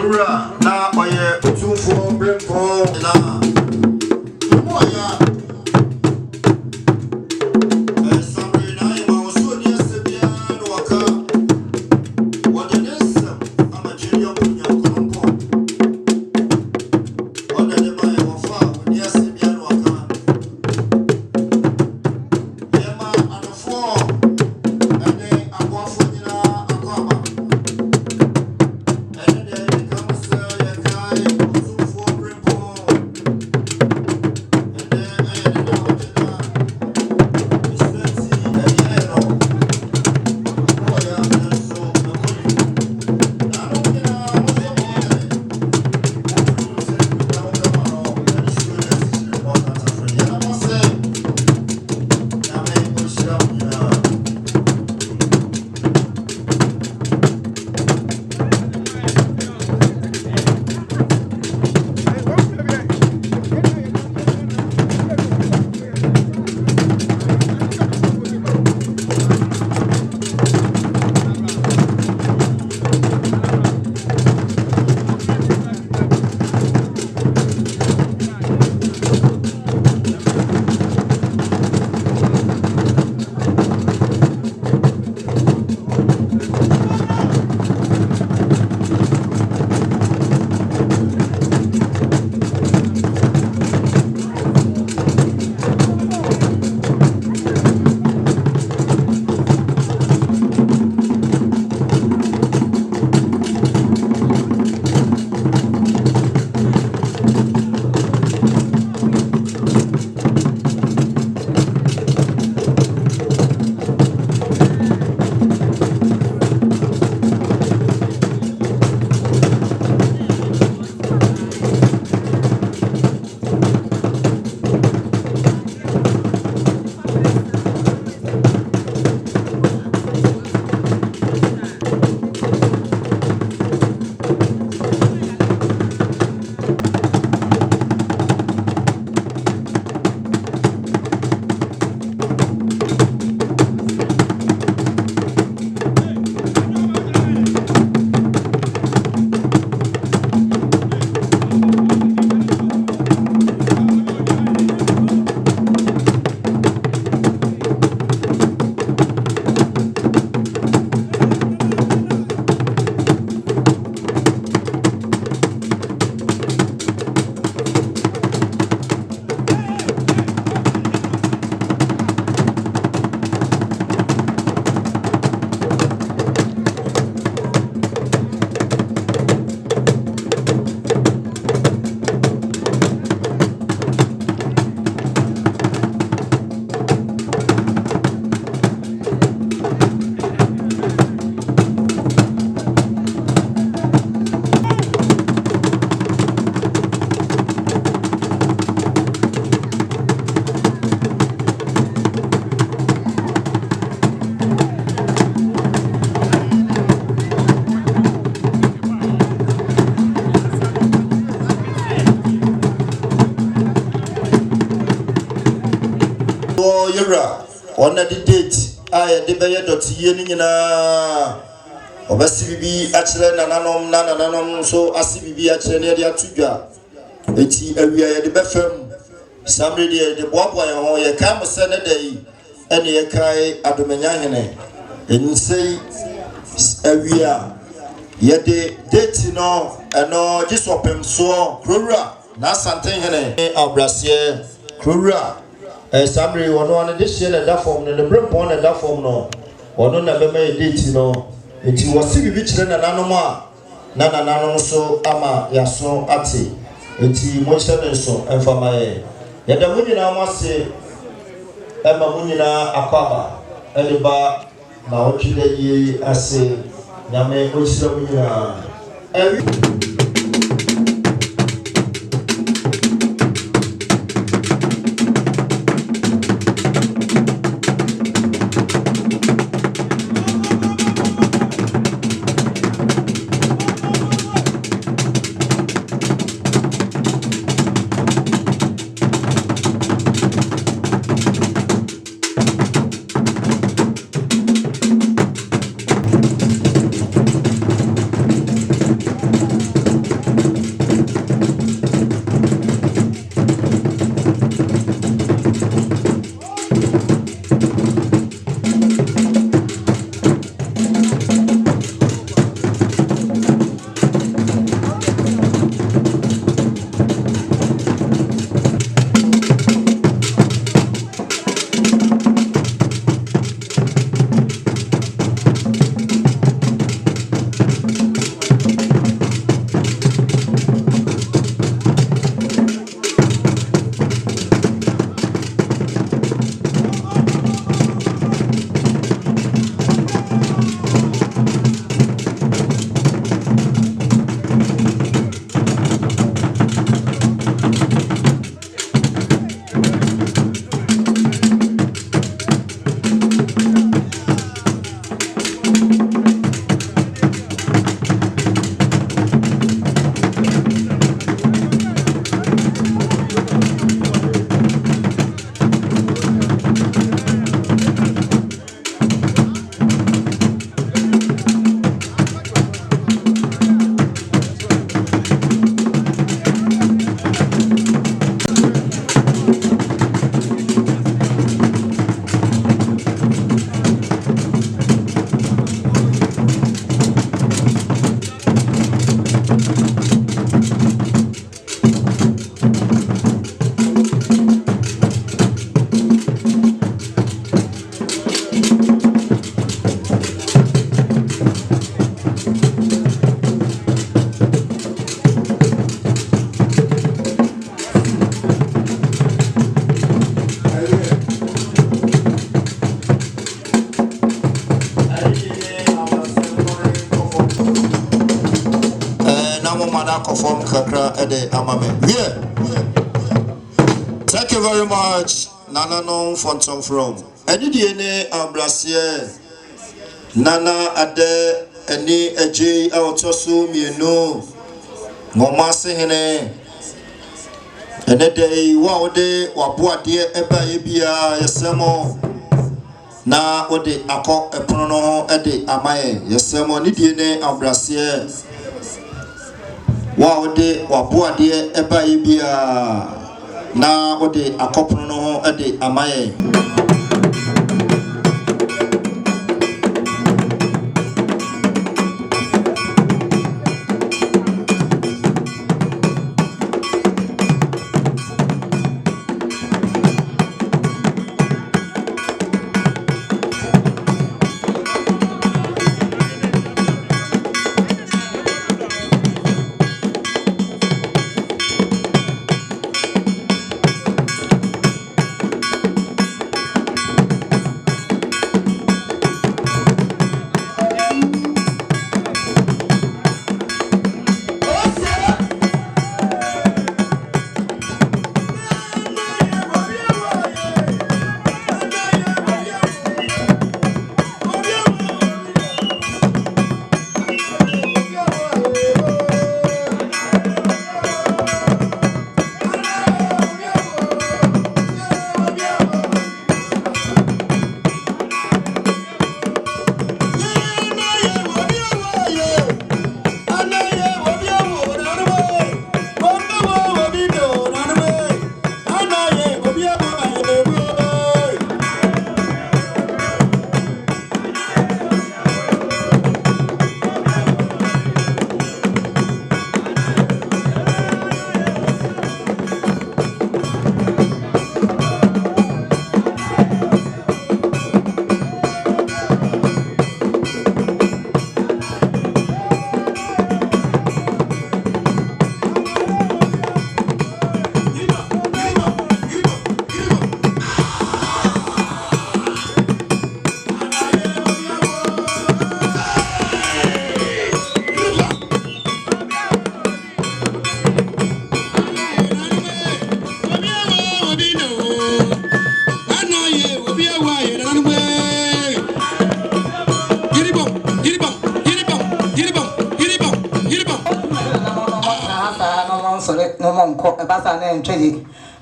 Kura na oye Otumfuo brempo na moya sabre na ima oso ni asebia no waka wode nesam amachiri opunya konko wode de bae wofa ni asebia no waka yema anofo ene akwafo nyina akwaba on the date, I the bayer dot yenina. Obasi bibi achile nananom so asi bibi achile ne dia tudwa. Eti awia ye de befam. Samre de boaboa ye ho ye kam se ne dai ene ye kai Adomanyahene. Ensei awia ye de date no eno gisopem so krowura na santen hene abrase krowura Samri one this year and that form, and the break one and that form no. Or no never made date no. It was see which then ananoma. Nananom so ama yaso ati. It motion so and for my yet the munina must say Emma Munina Aquaba, Eliba, Naochi ye ase Yame Muslimina. Perform kakra ede amame. Yeah. Thank you very much, Nananom from Otumfuo. Any DNA Abrasia Nana Ade any AJ Autosu Mienu NwamaseHene. And a day wow de wabua dear eba ebia yesemo na ode ako epono ede amaye yesemo ni DNA Abrasia. Wow, de wabua de eba ibia na ode akopno no ede amaye.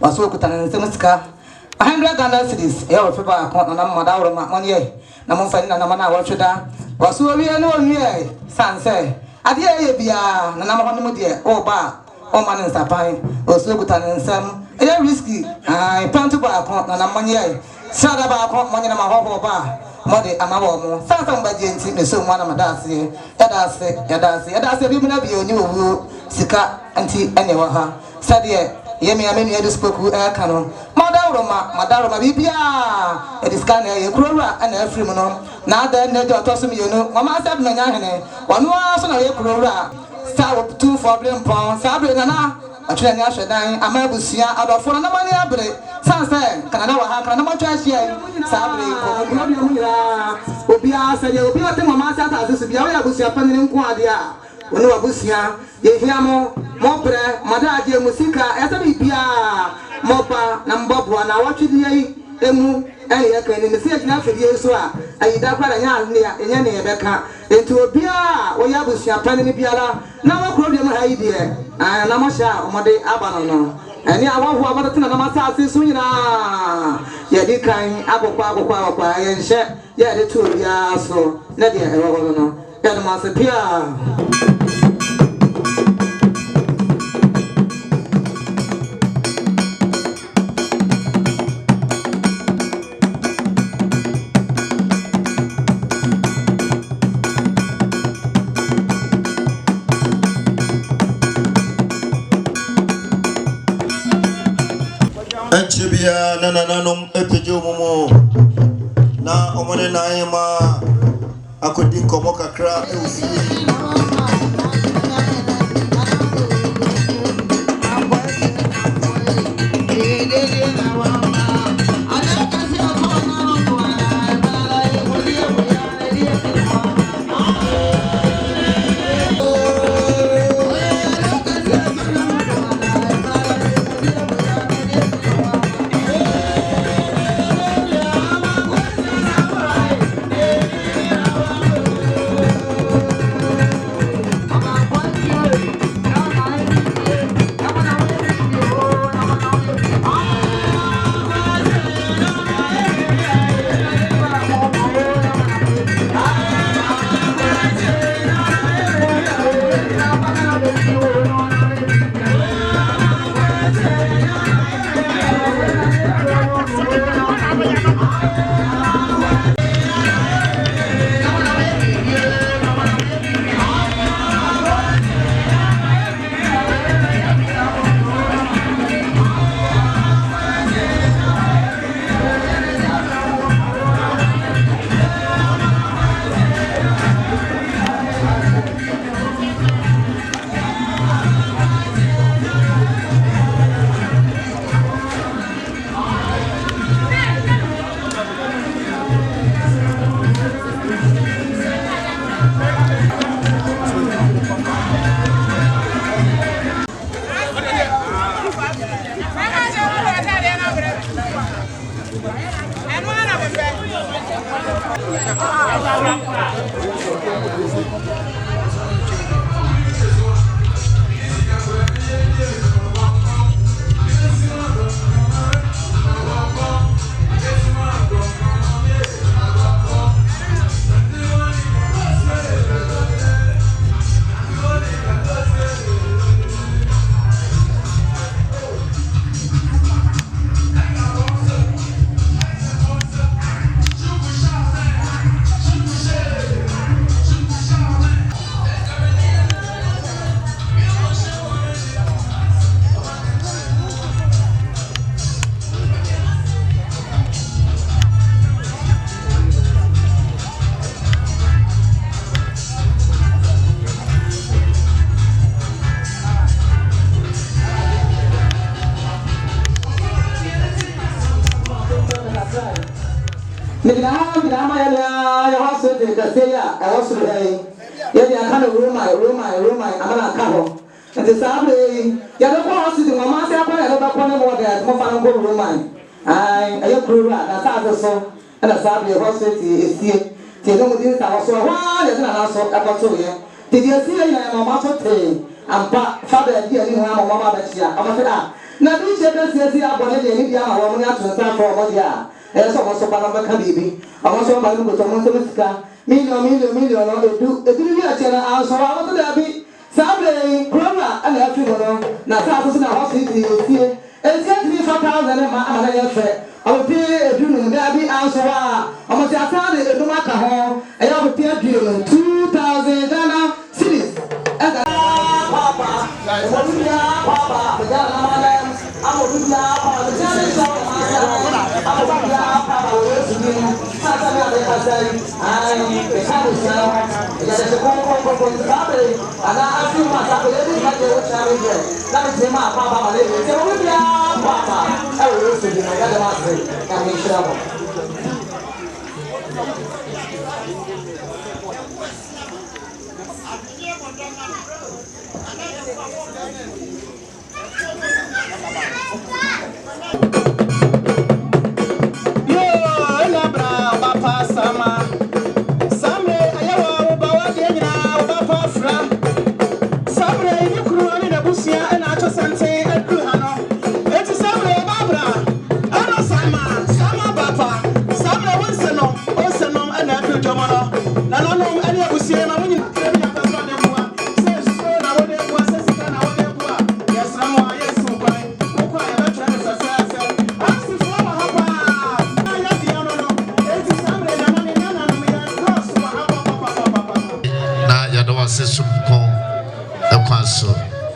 Wasu kutana nsemusika 100 Ghana cedis e fiba account na mada woro ma money na mo fani na mana wo tweda wasu owie na owie sanse ade ye bia na mo hono de o ba o ma nsapan wasu kutana nsam e risky pantu ba account na money sada ba account money na ma ho ba mode amawo mo sansa mbaje nti me so mo na madase yadase bi mu na bi oni owu sika anti ene wa ha sade yemi ameni edispoku kanu madaroma bibia ediska na ye kurora ana afrim no na ada na de otosom yenu NwamaseHene wonu aso na ye kurora sa Otumfuo pon sabre na atwene ni ahwedan amabusia adofo na mani abre sanse kana na wa ha kana na mo twa hia sabre ko mu ya obia sa ye obia te NwamaseHene ata bia ya busia panini nko ade a wonu abusia ye hiamo mobre madaje musika esa bibia mopa na mbobwa na watwidi yi emu eye kan ni se gina fedie so a ayida kwara nya ne enya ne yebeka enti obia wo ya busua pani ni biara na wakro bi mu hayi de na mo sha omode aba no eni awahu abata na masase so nyina ye di kan agokwa ye nhye ye de to obia so na de ewo no ya no masepia Chibia Nananom epijomo na omone na ema akodi komo kakra eufi I was sitting the day I was today. Yet I can't room my amana caho. And the Saturday, Yellow sitting on my side, I don't want more than more fun go room mine. I grew up as I saw, and a Saturday hospitality is here. They don't do this. I was so why there's not also about 2 years. Did you see a mama tea? And father, dear, you have a mama that you are. Now, this year, see, I'm going to be a woman to stand for 1 year. There's almost a Panama Cadibi. I was on my look at Montemisca. Million, or do a channel answer. I want to be Saturday, Grandma, and a funeral. Now, thousands in a hospital here. And sent me 4,000 and my fair. I will pay a dream, there be answer. I must have found it at Dumaka home, and I will pay a dream 2,000 Ghana cities. And Papa, Papa, the Ghana, I will be Papa, the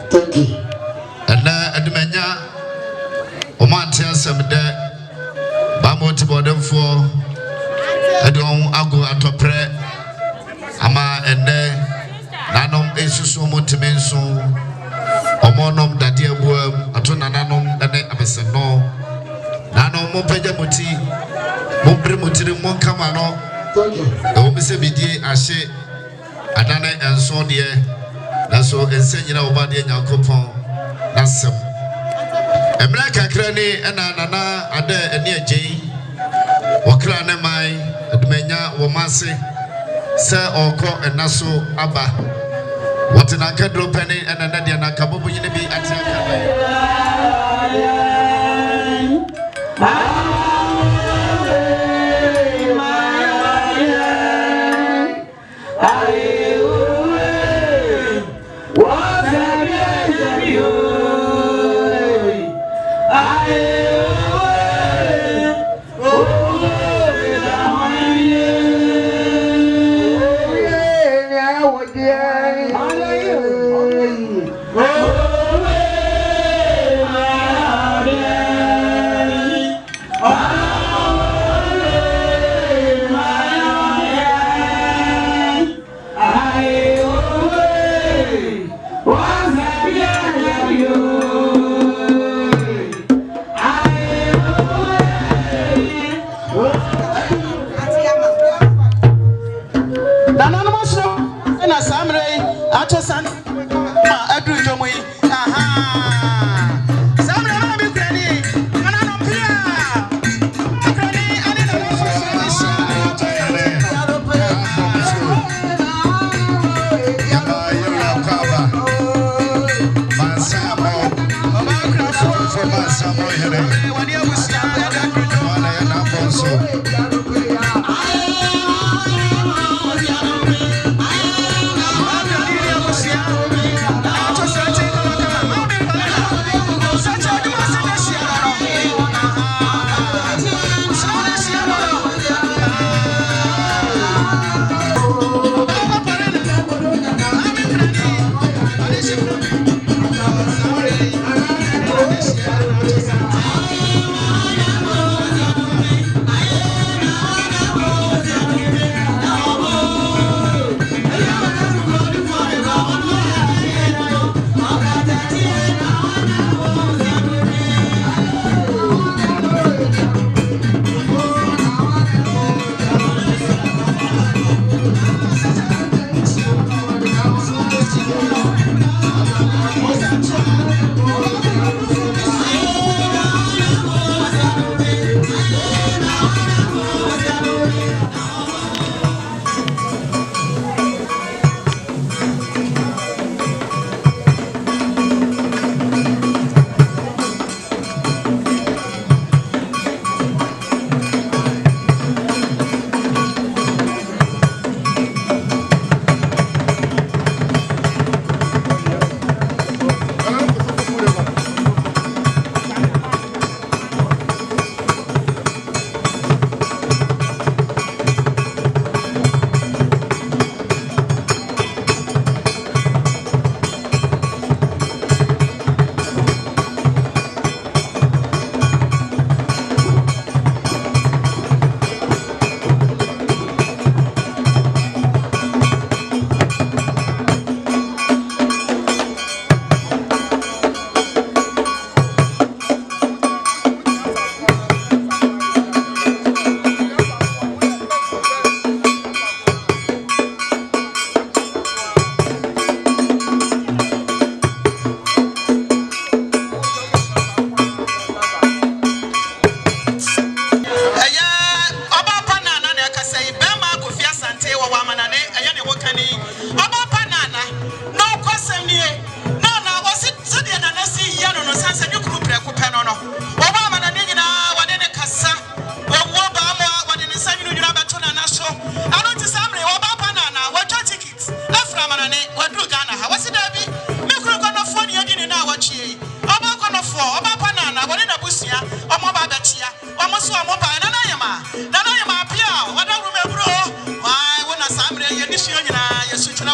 Thank you. And Adomanyahene, Omantia some day, Bamoti Otumfuo, Adon Ago Atopre, Ama and Nananom Esusu Motimenso, Omonom Dadia Boom, Nananom and Abesano, Nanom Mopejamuti, Moprimuti, Monkamano, Omisebidi, Ashe, Adana and so dear. That's all enseigning about the young couple. That's some. A black cranny and Nana are there and near Jay. Wakran mai, Adomanyahene, Wamase, Sir or Cro and Naso Abba. What an acadro penny and a Nadia Nakabu in the be at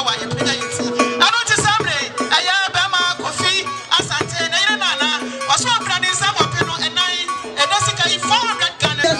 wa yepenya yiti ano ti samre aya ba ma kofi asante na ire nana waso akra ni sa mo pe no enan edosika 400 Ghana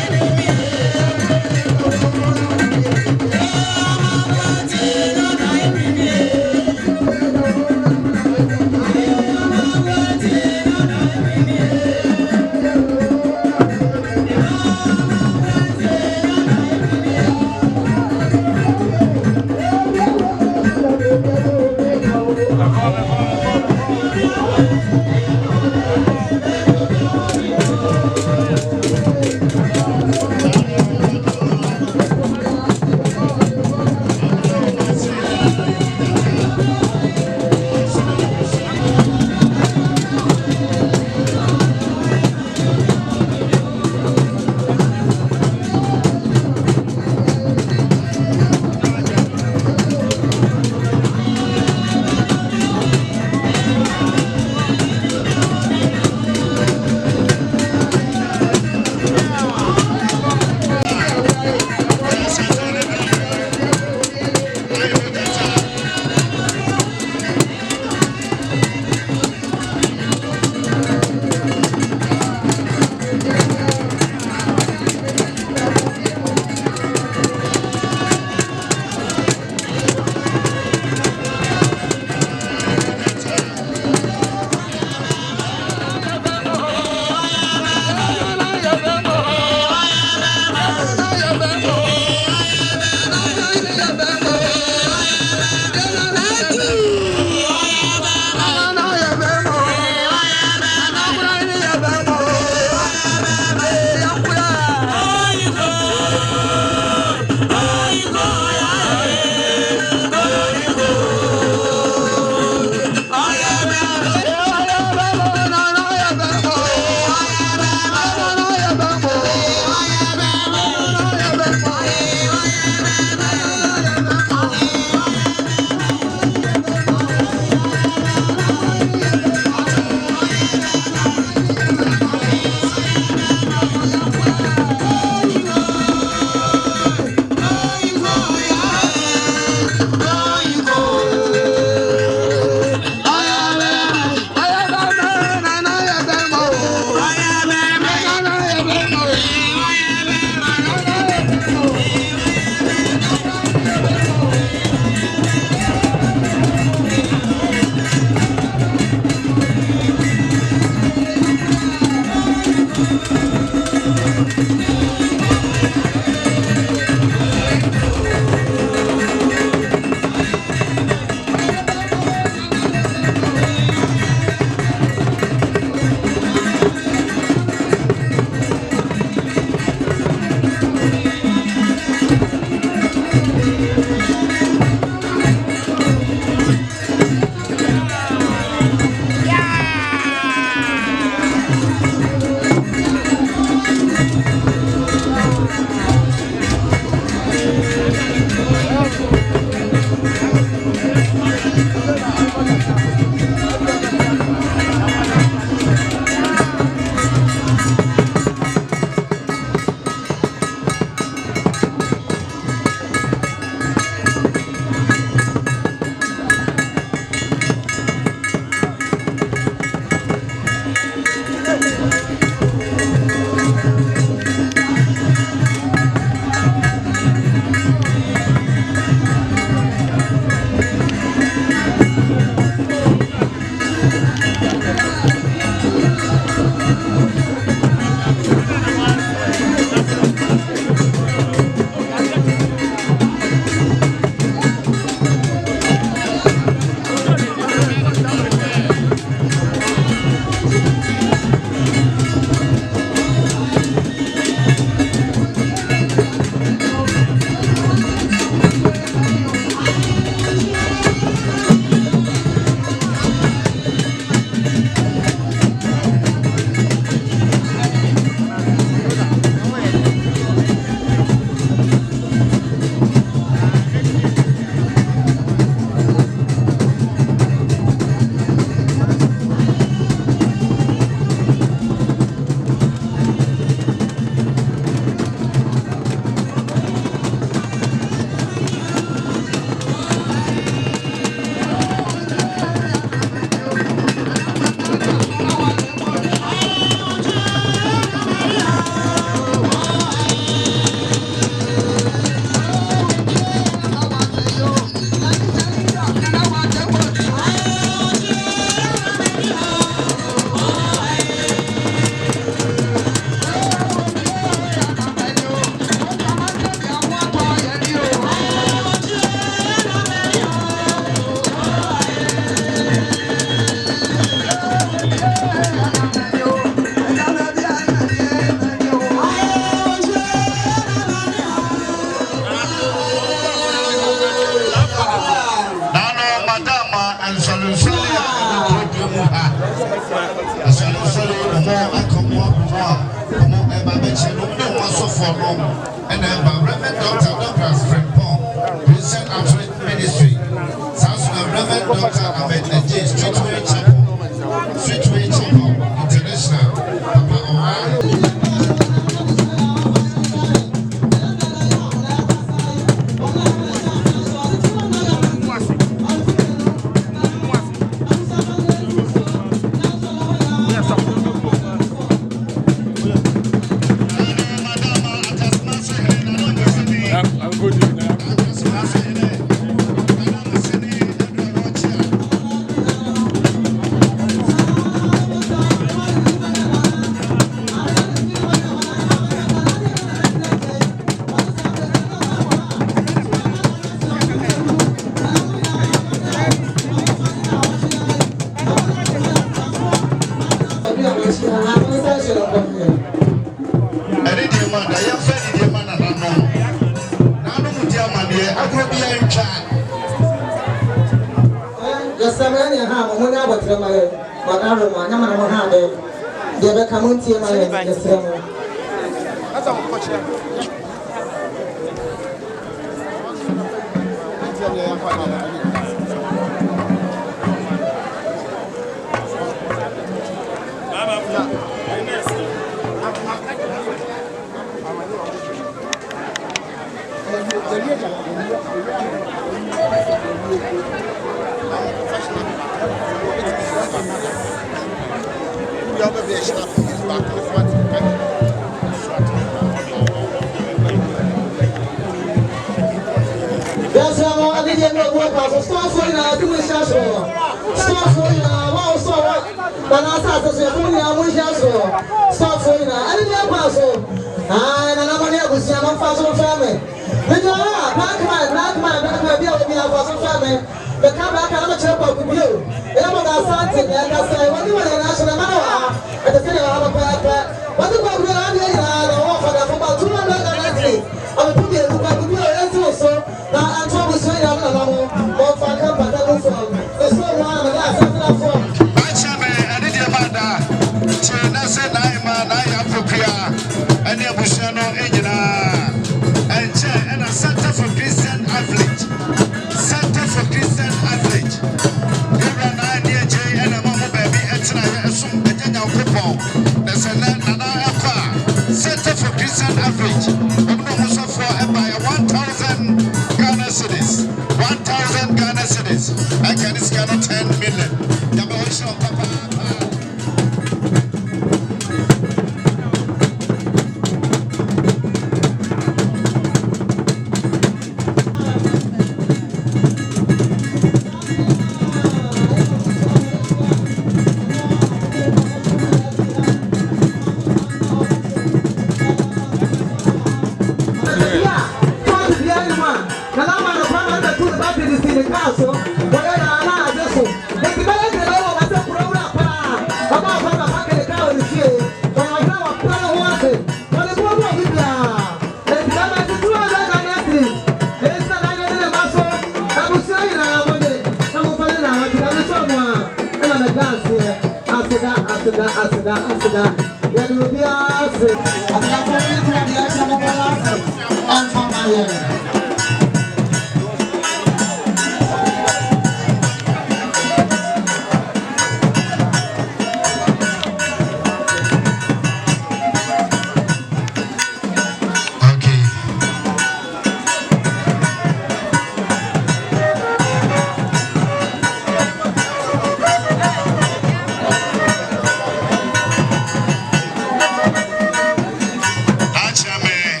Achame,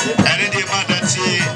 and the mother tea.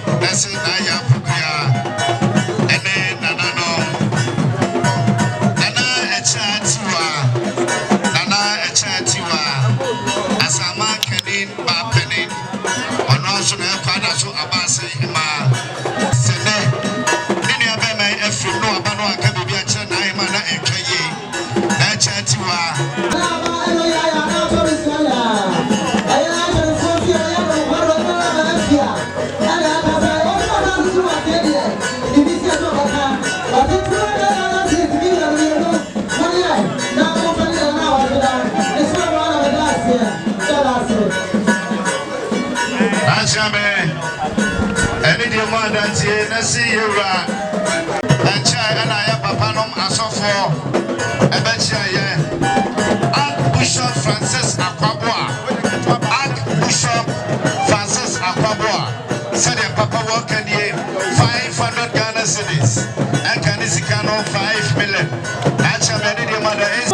the mother, I see you. And child, and I have Papa Nom Asofo. I bet you, Archbishop Francis Aquabua. Archbishop Francis Aquabua. Said Papa walk and 500 Ghana cedis. And can this can 5 million. Actually, the mother is.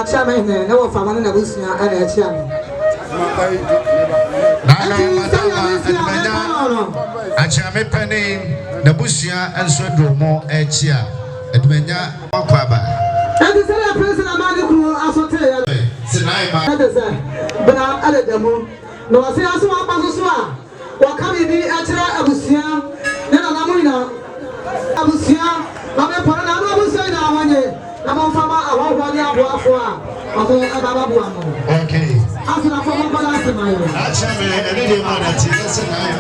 Chairman, no family negotiation and a chairman. A chairman penny, Nabusia and Sodromo, a chair, Edmenya, Aquaba. And the Senate President Amani also tell you, but I'm at the moon. No, I say, I saw Pasua. What can we be at Abusia? Then Abusia, I'm a Parana, I'm on Fama, I want 1 year for okay. After the former balance in my room. Actually, any day, man, that's a name.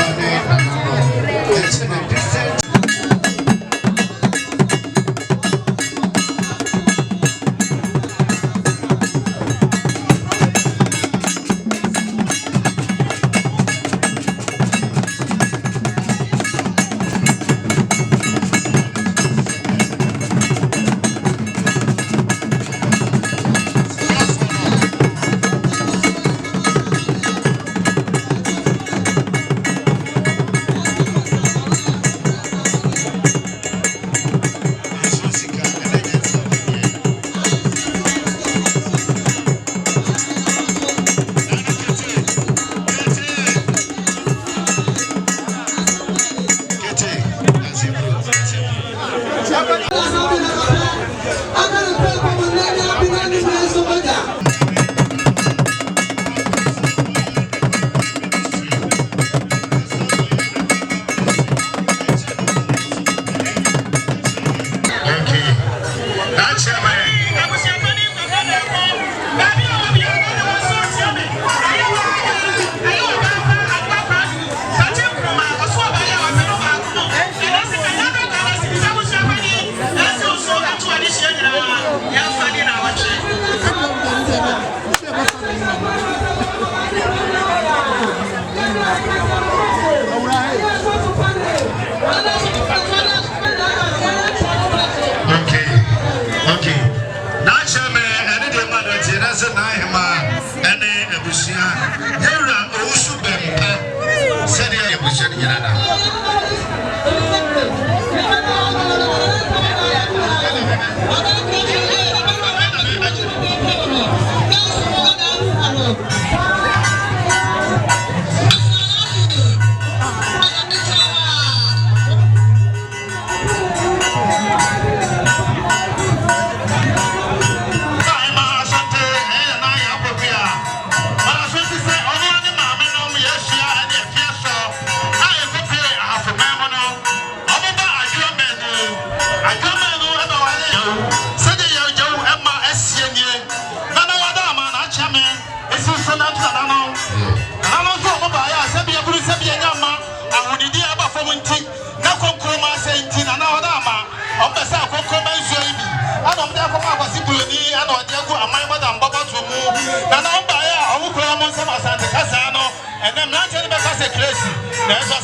Crazy. There's a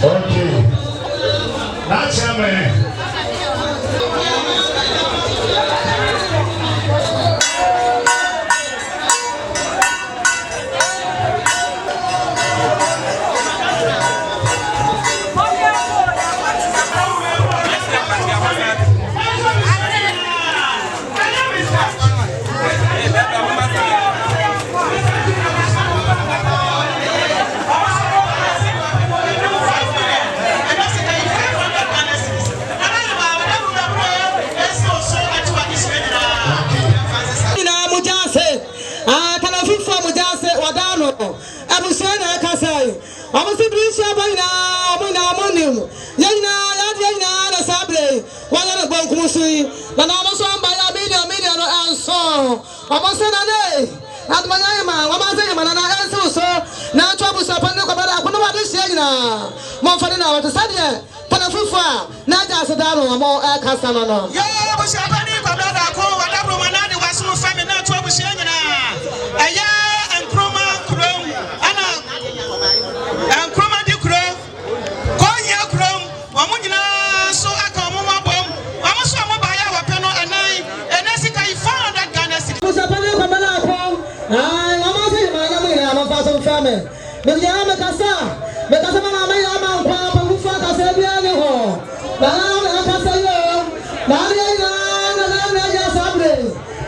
Okay. That's a man. Adomanyahene, YawaOfTheDay, na so na trouble so pan ko bada kono wade hye nyina mo fane na wato sade panafufu a na ja so da no mo kasa no no yo bo se pani ko bada ko wada bro mana de wasu fame na trouble hye nyina aya enkroma krom ana enkroma di krom ko nya krom wo mo nyina so aka mo mabom wo mo so mo ba ya wa pe no enan enesika yi 400 Ghana cedis bo se pani ko bada ko ai YawaOfTheDay na mo ina mo fa so fame me ya me kasa mama me ya ma kwa pa fu fa kasa bia ni ho na kasa yo na ya sabre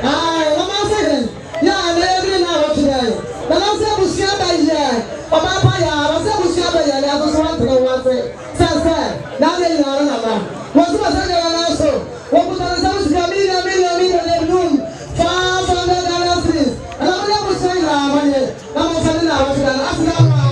ai YawaOfTheDay ya le na YawaOfTheDay na se busia ba ye o ma pa ya ba se busia ba ye na so wa tro wa se na le na ma wo so ba se na so wo bu ta se busia million le num fa na Ghana cedis na mo busia na ma ye na mo fa na YawaOfTheDay asina ma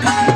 Come